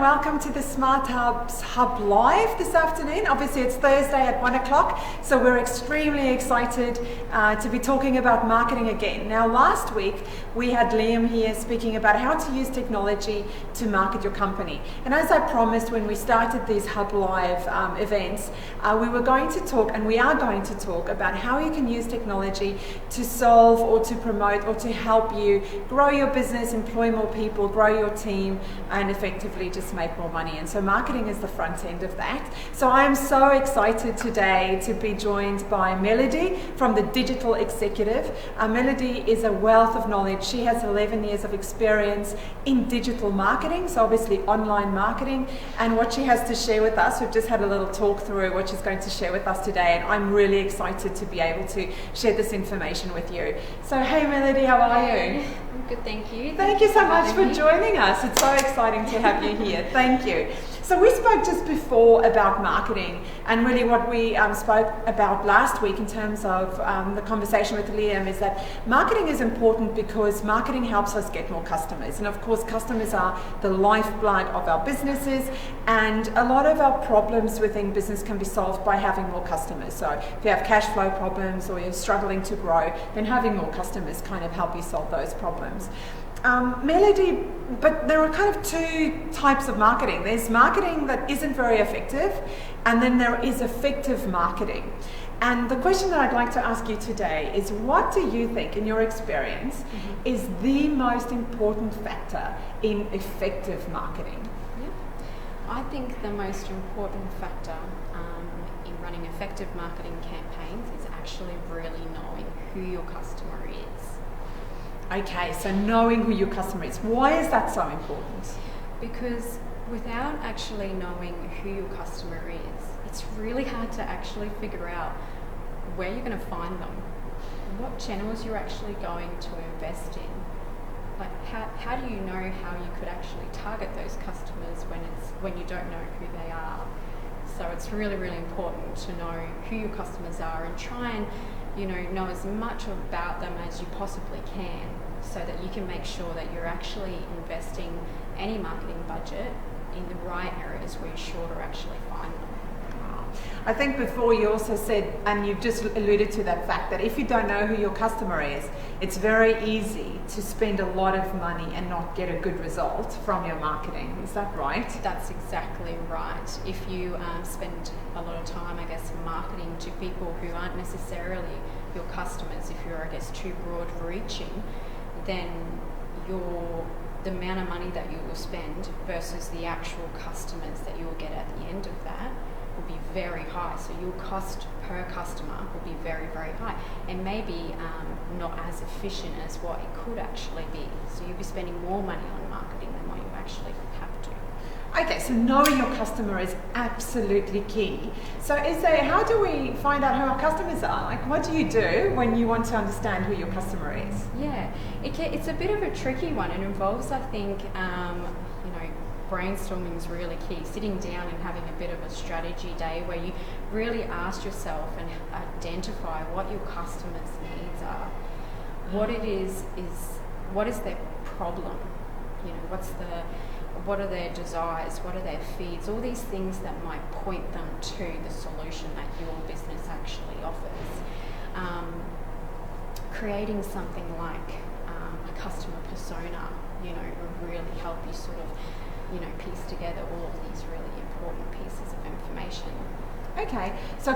welcome to the Smart Hub's HubLive this afternoon. Obviously it's Thursday at 1 o'clock, so we're extremely excited to be talking about marketing again. Now last week we had Liam here speaking about how to use technology to market your company. And as I promised when we started these HubLive events, we were going to talk, and we are going to talk, about how you can use technology to solve or to promote or to help you grow your business, employ more people, grow your team, and effectively just make more money. And so marketing is the front end of that. So I am so excited today to be joined by Melody from the Digital Executive. Melody is a wealth of knowledge. She has 11 years of experience in digital marketing, so obviously online marketing, and what she has to share with us, we've just had a little talk through what she's going to share with us today, and I'm really excited to be able to share this information with you. So hey Melody, how are you? I'm good, thank you. Thank you so much for joining us. It's so exciting to have you here. Thank you. So we spoke just before about marketing, and really what we spoke about last week in terms of the conversation with Liam is that marketing is important because marketing helps us get more customers. And of course, customers are the lifeblood of our businesses, and a lot of our problems within business can be solved by having more customers. So if you have cash flow problems or you're struggling to grow, then having more customers kind of help you solve those problems. Melody, but there are kind of two types of marketing. There's marketing that isn't very effective, and then there is effective marketing. And the question that I'd like to ask you today is, what do you think, in your experience, is the most important factor in effective marketing? Yeah. I think the most important factor in running effective marketing campaigns is actually really knowing who your customer is. Okay, so knowing who your customer is. Why is that so important? Because without actually knowing who your customer is, it's really hard to actually figure out where you're going to find them, what channels you're actually going to invest in. Like, how do you know how you could actually target those customers when you don't know who they are? So it's really, really important to know who your customers are and try and know as much about them as you possibly can, so that you can make sure that you're actually investing any marketing budget in the right areas where you're sure to actually find them. I think before you also said, and you've just alluded to that fact, that if you don't know who your customer is, it's very easy to spend a lot of money and not get a good result from your marketing. Is that right? That's exactly right. If you spend a lot of time, I guess, marketing to people who aren't necessarily your customers, if you're, I guess, too broad reaching, then the amount of money that you will spend versus the actual customers that you will get at the end of that will be very high. So your cost per customer will be very, very high, and maybe not as efficient as what it could actually be. So you'll be spending more money on marketing than what you actually have to. Okay, so knowing your customer is absolutely key. So how do we find out who our customers are? Like, what do you do when you want to understand who your customer is? Yeah, it's a bit of a tricky one. It involves, I think, brainstorming is really key. Sitting down and having a bit of a strategy day where you really ask yourself and identify what your customers' needs are. What it is what is their problem? What are their desires? What are their fears? All these things that might point them to the solution that your business actually offers. Creating something like a customer persona, will really help you sort of, piece together all of these really important pieces of information. Okay, so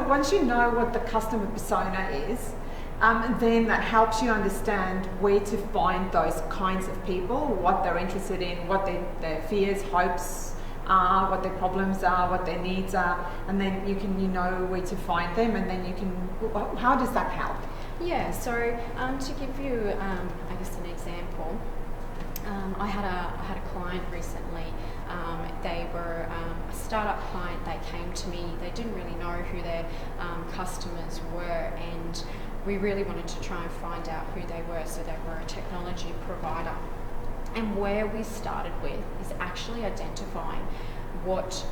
once you know what the customer persona is, then that helps you understand where to find those kinds of people, what they're interested in, what their fears, hopes are, what their problems are, what their needs are, and then you know where to find them, and then how does that help? Yeah, so to give you, I guess, an example, I had a client recently. They were a startup client. They came to me. They didn't really know who their customers were, and we really wanted to try and find out who they were. So they were a technology provider, and where we started with is actually identifying what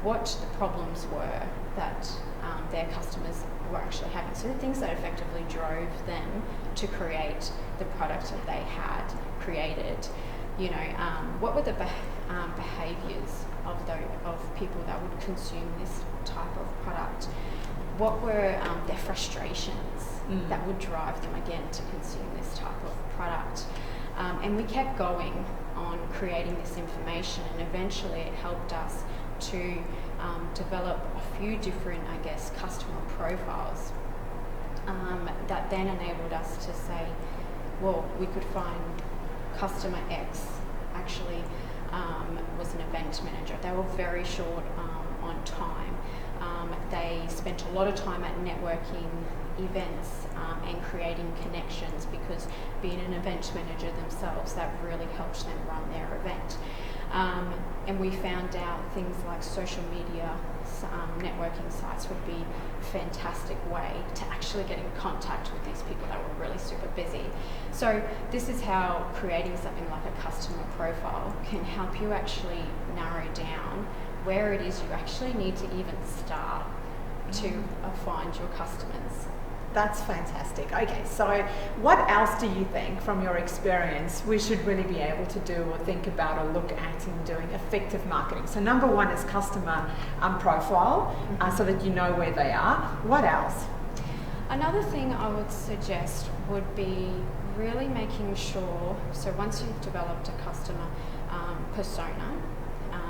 the problems were that their customers were actually having. So the things that effectively drove them to create the product that they had created. What were the behaviours of people that would consume this type of product. What were their frustrations that would drive them again to consume this type of product? And we kept going on creating this information, and eventually it helped us to develop a few different, I guess, customer profiles that then enabled us to say, well, we could find customer X actually was an event manager. They were very short on time. They spent a lot of time at networking events and creating connections, because being an event manager themselves, that really helped them run their event. And we found out things like social media networking sites would be a fantastic way to actually get in contact with these people that were really super busy. So this is how creating something like a customer profile can help you actually narrow down where it is you actually need to even start to find your customers. That's fantastic. Okay, so what else do you think, from your experience, we should really be able to do or think about or look at in doing effective marketing? So number one is customer profile, so that you know where they are. What else? Another thing I would suggest would be really making sure, so once you've developed a customer persona,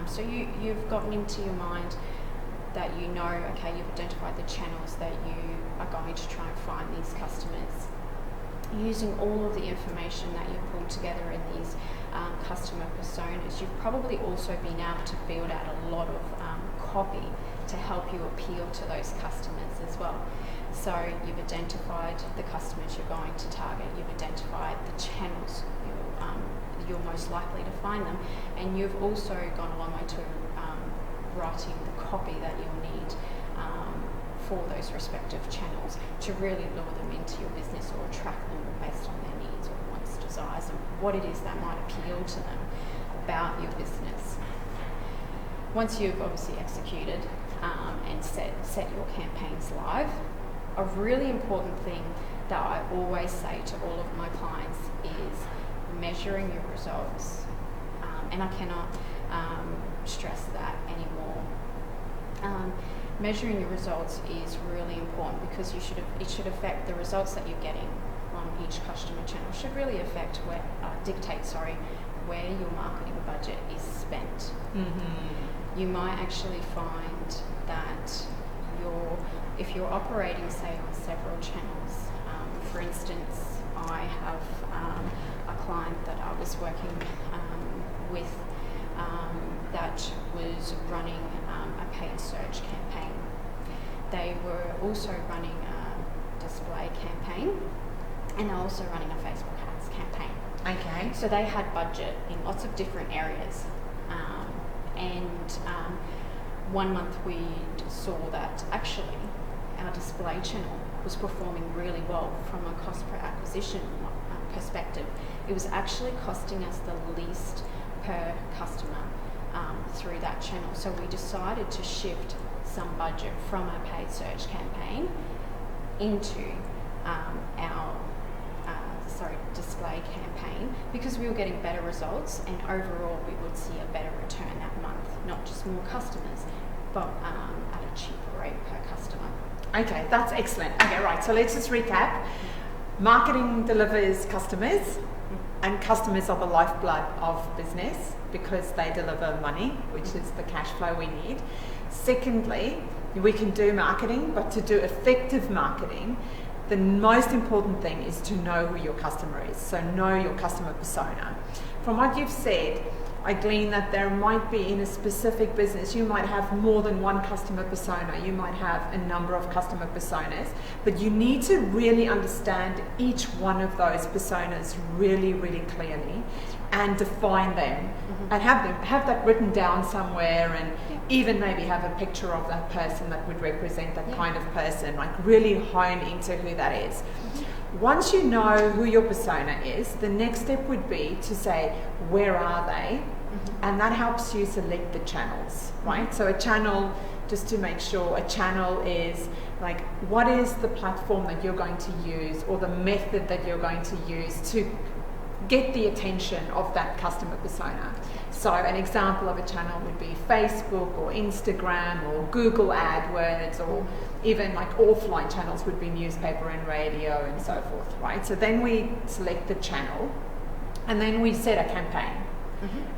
so you've gotten into your mind that you know, okay, you've identified the channels that you are going to try and find these customers. Using all of the information that you've pulled together in these customer personas, you've probably also been able to build out a lot of copy to help you appeal to those customers as well. So you've identified the customers you're going to target, you've identified the channels you're most likely to find them, and you've also gone a long way to writing the copy that you'll need for those respective channels to really lure them into your business or attract them based on their needs or wants, desires, and what it is that might appeal to them about your business. Once you've obviously executed and set your campaigns live, a really important thing that I always say to all of my clients is measuring your results, and I cannot stress that anymore. Measuring your results is really important, because it should affect the results that you're getting on each customer channel. Should really affect dictate where your marketing budget is spent. You might actually find that if you're operating, say, on several channels. For instance, I have a client that I was working with that was running a paid search campaign. They were also running a display campaign, and they're also running a Facebook ads campaign. Okay. So they had budget in lots of different areas. One month we saw that actually our display channel was performing really well from a cost per acquisition perspective. It was actually costing us the least per customer through that channel. So we decided to shift some budget from our paid search campaign into our display campaign, because we were getting better results, and overall we would see a better return that month, not just more customers, but at a cheaper rate per customer. Okay, that's excellent. Okay, right, so let's just recap. Marketing delivers customers, and customers are the lifeblood of business because they deliver money, which is the cash flow we need. Secondly, we can do marketing, but to do effective marketing, the most important thing is to know who your customer is. So know your customer persona. From what you've said, I glean that there might be, in a specific business, you might have more than one customer persona, you might have a number of customer personas, but you need to really understand each one of those personas really, really clearly and define them, and have that written down somewhere, and even maybe have a picture of that person that would represent that kind of person, like really hone into who that is. Once you know who your persona is, the next step would be to say, where are they? And that helps you select the channels, right? So a channel, just to make sure, a channel is like, what is the platform that you're going to use, or the method that you're going to use to get the attention of that customer persona. So an example of a channel would be Facebook or Instagram or Google AdWords, or even like offline channels would be newspaper and radio and so forth, right? So then we select the channel and then we set a campaign.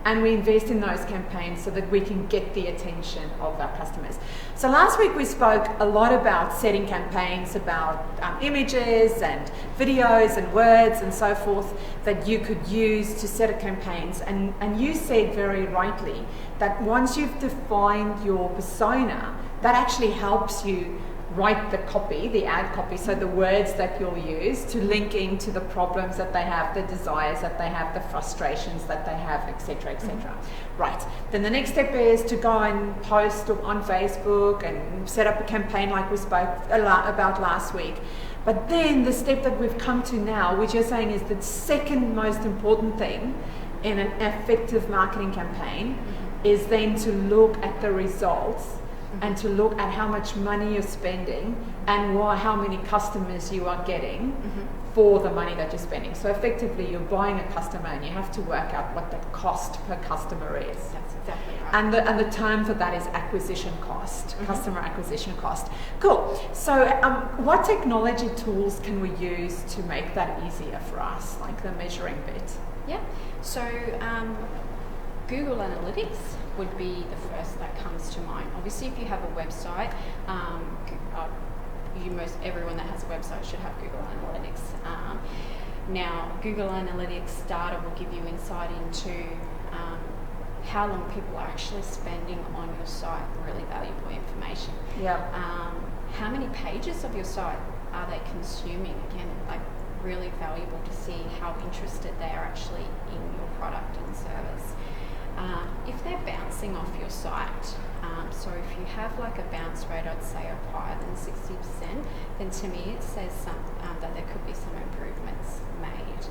And we invest in those campaigns so that we can get the attention of our customers. So last week we spoke a lot about setting campaigns, about images and videos and words and so forth that you could use to set a campaigns. And you said very rightly that once you've defined your persona, that actually helps you write the copy, the ad copy, so the words that you'll use to link into the problems that they have, the desires that they have, the frustrations that they have, etc., etc. Right. Then the next step is to go and post on Facebook and set up a campaign like we spoke about last week. But then the step that we've come to now, which you're saying is the second most important thing in an effective marketing campaign, is then to look at the results and to look at how much money you're spending and how many customers you are getting for the money that you're spending. So effectively, you're buying a customer and you have to work out what the cost per customer is. That's exactly right. And the term for that is acquisition cost, customer acquisition cost. Cool. So what technology tools can we use to make that easier for us, like the measuring bit? Yeah. So Google Analytics would be the first that comes to mind. Obviously, if you have a website, everyone that has a website should have Google Analytics. Now, Google Analytics data will give you insight into how long people are actually spending on your site, really valuable information. Yeah. How many pages of your site are they consuming? Again, like really valuable to see how interested they are actually in your product and service. If they're bouncing off your site, so if you have like a bounce rate, I'd say of higher than 60%, then to me it says that there could be some improvements made.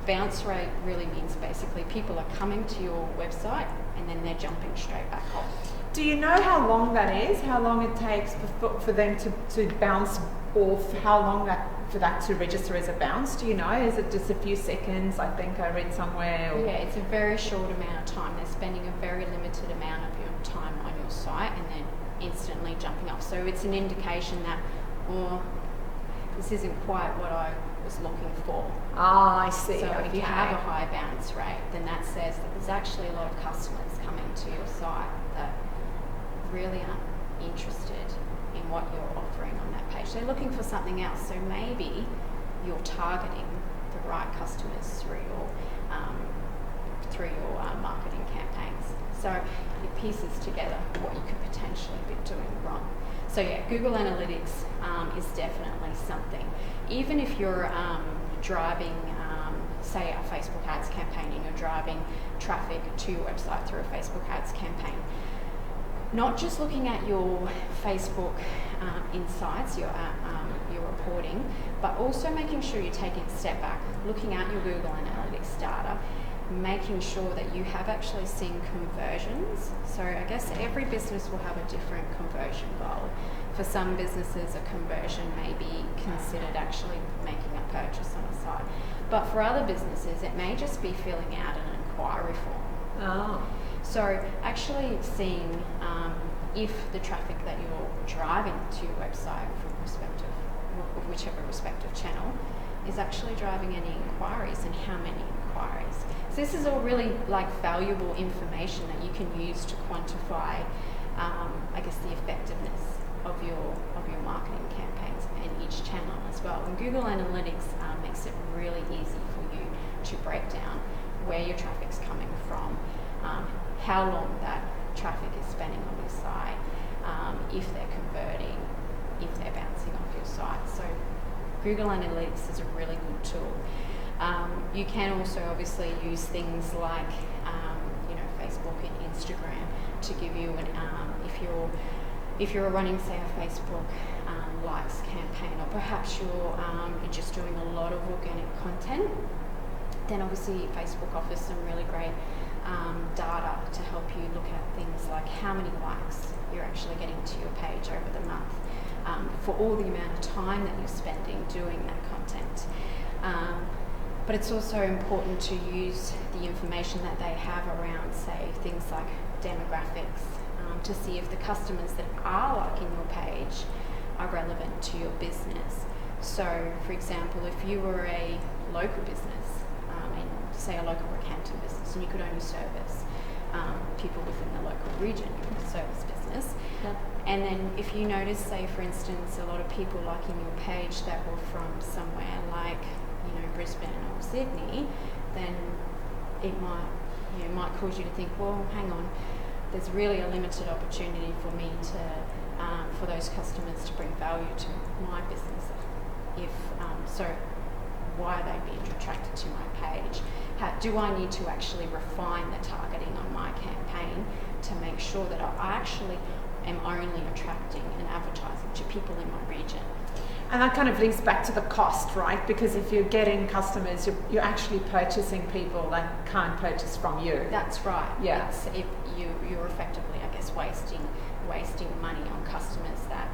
Bounce rate really means basically people are coming to your website and then they're jumping straight back off. Do you know how long that is? How long it takes for them to bounce off? How long for that to register as a bounce? Do you know? Is it just a few seconds? I think I read somewhere. Or... Yeah, it's a very short amount of time. They're spending a very limited amount of your time on your site and then instantly jumping off. So it's an indication that, this isn't quite what I was looking for. Ah, I see. So okay. if you have a high bounce rate, then that says that there's actually a lot of customers coming to your site that really aren't interested in what you're offering on that page. They're looking for something else. So maybe you're targeting the right customers through your marketing campaigns. So it pieces together what you could potentially be doing wrong. So yeah, Google Analytics is definitely something. Even if you're driving, say, a Facebook ads campaign, and you're driving traffic to your website through a Facebook ads campaign, not just looking at your Facebook insights, your reporting, but also making sure you're taking a step back, looking at your Google Analytics data, making sure that you have actually seen conversions. So I guess every business will have a different conversion goal. For some businesses, a conversion may be considered actually making a purchase on a site. But for other businesses, it may just be filling out an inquiry form. Oh. So actually seeing if the traffic that you're driving to your website from whichever respective channel is actually driving any inquiries and how many inquiries. So this is all really like valuable information that you can use to quantify, I guess, the effectiveness of your marketing campaigns and each channel as well. And Google Analytics makes it really easy for you to break down where your traffic's coming from, how long that traffic is spending on your site, if they're converting, if they're bouncing off your site. So Google Analytics is a really good tool. You can also obviously use things like Facebook and Instagram to give you an if you're running, say, a Facebook likes campaign, or perhaps you're just doing a lot of organic content, then obviously Facebook offers some really great data to help you look at things like how many likes you're actually getting to your page over the month, for all the amount of time that you're spending doing that content. But it's also important to use the information that they have around, say, things like demographics, to see if the customers that are liking your page are relevant to your business. So, for example, if you were a local business, and say a local Rockhampton business, and you could only service people within the local region, service business. Yep. And then if you notice, say for instance, a lot of people liking your page that were from somewhere like, Brisbane or Sydney, then it might cause you to think, well, hang on, there's really a limited opportunity for me to, for those customers to bring value to my business. So why are they being attracted to my page? Do I need to actually refine the targeting on my campaign to make sure that I actually am only attracting and advertising to people in my region? And that kind of links back to the cost, right? Because if you're getting customers, you're actually purchasing people that can't purchase from you. That's right. Yeah. You're effectively, I guess, wasting money on customers that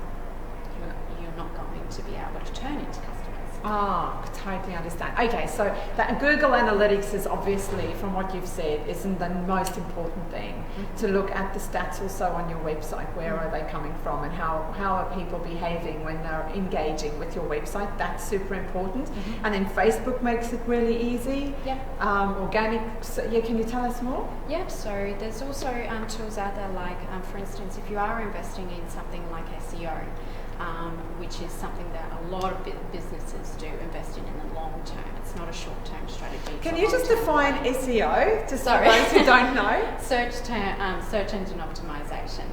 you're not going to be able to turn into customers. I totally understand. Okay, so that Google Analytics is obviously, from what you've said, isn't the most important thing. To look at the stats also on your website. Where are they coming from, and how are people behaving when they're engaging with your website? That's super important. And then Facebook makes it really easy. Yeah. Organic. So, can you tell us more? Yeah. So there's also tools out there like, for instance, if you are investing in something like SEO. Which is something that a lot of businesses do invest in the long term. It's not a short-term strategy. Can you just define SEO, just Sorry. for those who don't know? Search engine optimization.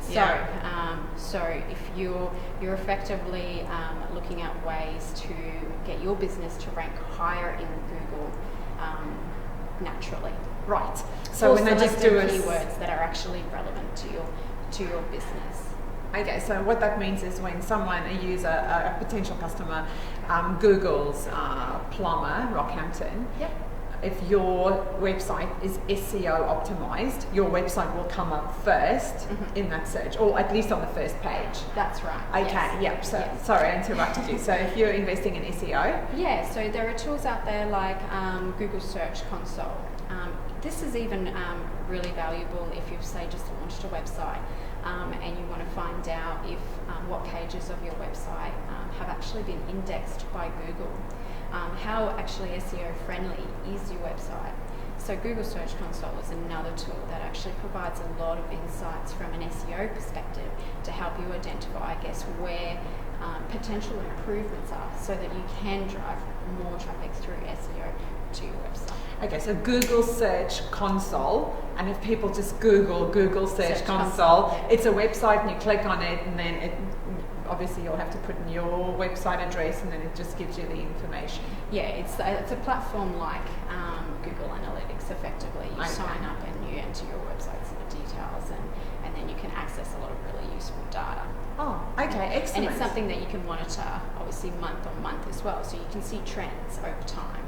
So if you're effectively looking at ways to get your business to rank higher in Google naturally. Right. So when they just do keywords that are actually relevant to your business. Okay, so what that means is when a user, a potential customer, Googles plumber Rockhampton, yep. If your website is SEO optimized, your website will come up first in that search, or at least on the first page. That's right. Okay, yep. So sorry, I interrupted you. So if you're investing in SEO, yeah. So there are tools out there like Google Search Console. This is even really valuable if you've, say, just launched a website. And you want to find out if what pages of your website have actually been indexed by Google. How actually SEO friendly is your website? So Google Search Console is another tool that actually provides a lot of insights from an SEO perspective to help you identify, I guess, where potential improvements are so that you can drive more traffic through SEO to your website. Okay, so Google Search Console, and if people just Google Search Console, it's a website and you click on it, and then obviously you'll have to put in your website address, and then it just gives you the information. Yeah, it's a platform like Google Analytics, effectively. You sign up and you enter your website sort of details, and then you can access a lot of really useful data. Oh, okay, excellent. And it's something that you can monitor, obviously, month on month as well, so you can see trends over time.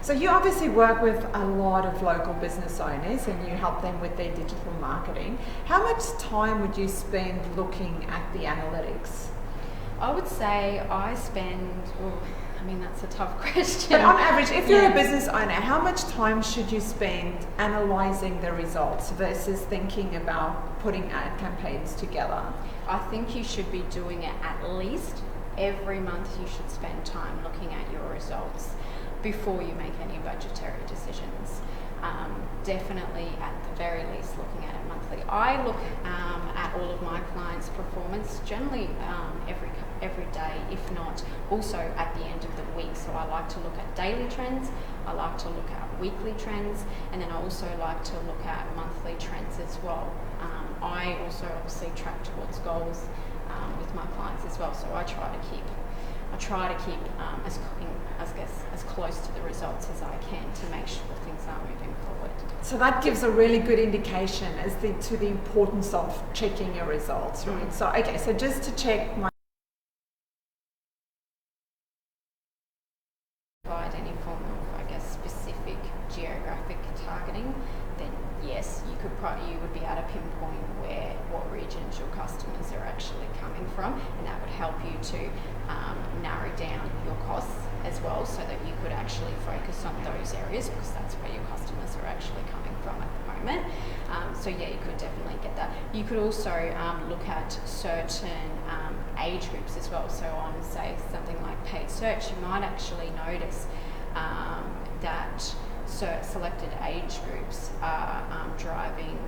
So you obviously work with a lot of local business owners and you help them with their digital marketing. How much time would you spend looking at the analytics? I would say I spend, that's a tough question. But on average, if you're a business owner, how much time should you spend analysing the results versus thinking about putting ad campaigns together? I think you should be doing it at least every month. You should spend time looking at your results before you make any budgetary decisions. Definitely, at the very least, looking at it monthly. I look at all of my clients' performance generally every day, if not also at the end of the week. So I like to look at daily trends, I like to look at weekly trends, and then I also like to look at monthly trends as well. I also obviously track towards goals with my clients as well, so I try to keep as close to the results as I can to make sure things are moving forward. So that gives a really good indication as to the importance of checking your results, right? So so just to check my provide any form of, specific geographic targeting, then yes, you would be able to pinpoint what regions your customers are actually coming from, and that would help you to narrow down your costs as well, so that you could actually focus on those areas, because that's where your customers are actually coming from at the moment. So yeah, you could definitely get that. You could also look at certain age groups as well. So on, say, something like paid search, you might actually notice that selected age groups are driving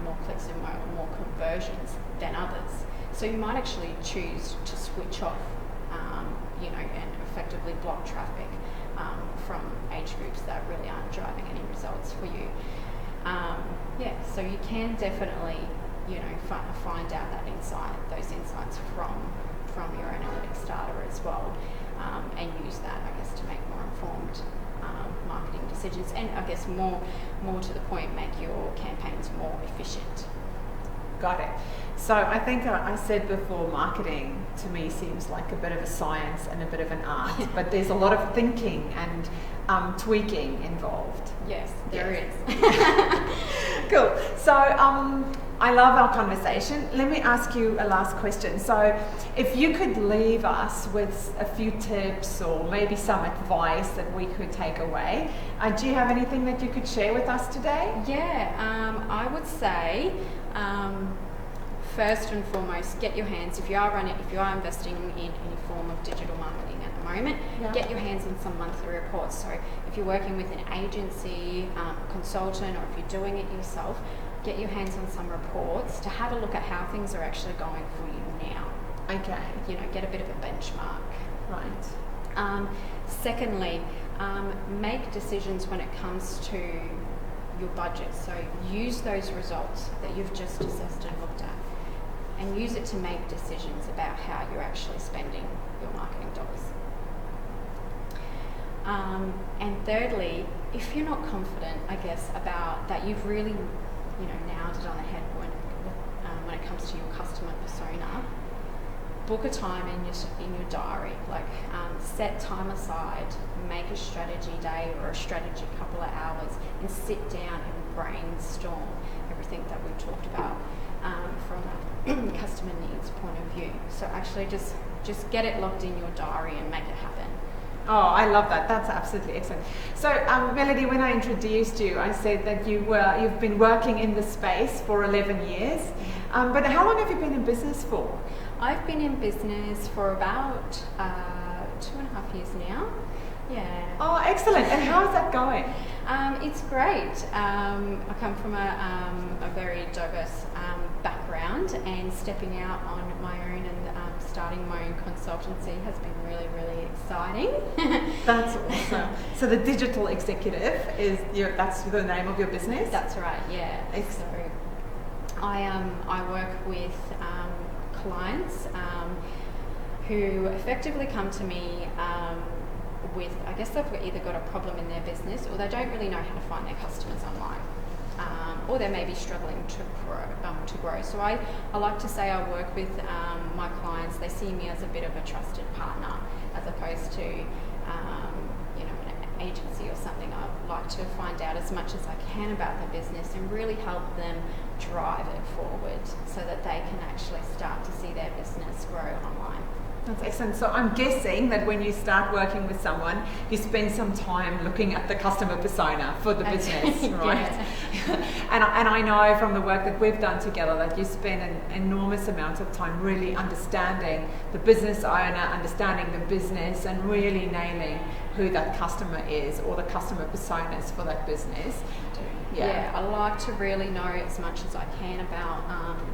more clicks and more conversions than others. So you might actually choose to switch off, and effectively block traffic from age groups that really aren't driving any results for you. So you can definitely, find out those insights from your analytics data as well, and use that, I guess, to make more informed marketing decisions, and I guess more to the point, make your campaigns more efficient. Got it. So I think I said before, marketing to me seems like a bit of a science and a bit of an art, but there's a lot of thinking and tweaking involved. Yes, there is. Cool. So I love our conversation. Let me ask you a last question. So if you could leave us with a few tips or maybe some advice that we could take away, do you have anything that you could share with us today? Yeah, I would say, first and foremost, get your hands, if you are investing in any form of digital marketing at the moment, get your hands on some monthly reports. So if you're working with an agency, consultant, or if you're doing it yourself, get your hands on some reports to have a look at how things are actually going for you now. Okay. Get a bit of a benchmark. Right. Secondly, make decisions when it comes to your budget. So use those results that you've just assessed and looked at, and use it to make decisions about how you're actually spending your marketing dollars. And thirdly, if you're not confident, I guess, about that you've really, nailed it on the head when it comes to your customer persona, book a time in your diary. Set time aside, make a strategy day or a strategy couple of hours, and sit down and brainstorm everything that we've talked about from a customer needs point of view. So actually just get it locked in your diary and make it happen. Oh, I love that. That's absolutely excellent. So, Melody, when I introduced you, I said that you've been working in the space for 11 years. But how long have you been in business for? I've been in business for about 2.5 years now. Yeah. Oh, excellent. And how is that going? It's great. I come from a very diverse background, and stepping out on my own and starting my own consultancy has been really, really exciting. That's awesome. So the digital executive that's the name of your business? That's right, yeah. So I work with clients who effectively come to me with, I guess they've either got a problem in their business, or they don't really know how to find their customers online, or they may be struggling to grow. So I like to say I work with my clients. They see me as a bit of a trusted partner, as opposed to an agency or something. I like to find out as much as I can about the business and really help them drive it forward, so that they can actually start to see their business grow online. That's excellent. So I'm guessing that when you start working with someone, you spend some time looking at the customer persona for the business, right? And I know from the work that we've done together that you spend an enormous amount of time really understanding the business owner, understanding the business, and really nailing who that customer is, or the customer personas for that business. Yeah, I like to really know as much as I can about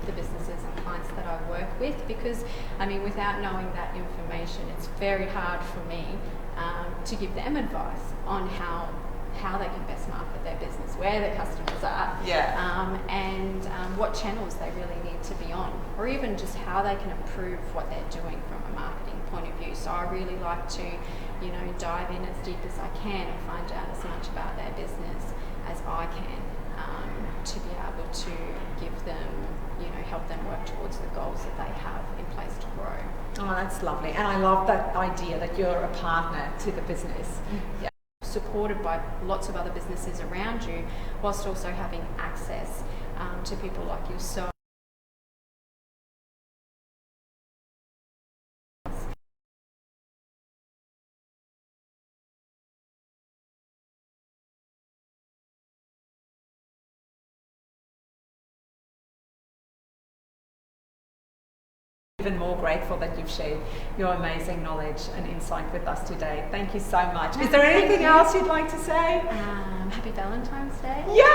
the businesses and clients that I work with, because without knowing that information, it's very hard for me to give them advice on how they can best market their business, where their customers are, and what channels they really need to be on, or even just how they can improve what they're doing from a marketing point of view. So I really like to, dive in as deep as I can and find out as much about their business as I can, to be able to give them, help them work towards the goals that they have in place to grow. Oh, that's lovely. And I love that idea that you're a partner to the business. Yeah. Supported by lots of other businesses around you, whilst also having access to people like yourself. even more grateful that you've shared your amazing knowledge and insight with us today. Thank you so much. Is there anything else you'd like to say? Happy Valentine's Day. Yeah,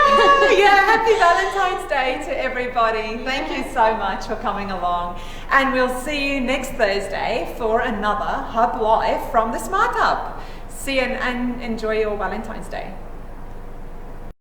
happy Valentine's Day to everybody. Thank you so much for coming along. And we'll see you next Thursday for another Hub Live from the Smart Hub. See you and enjoy your Valentine's Day.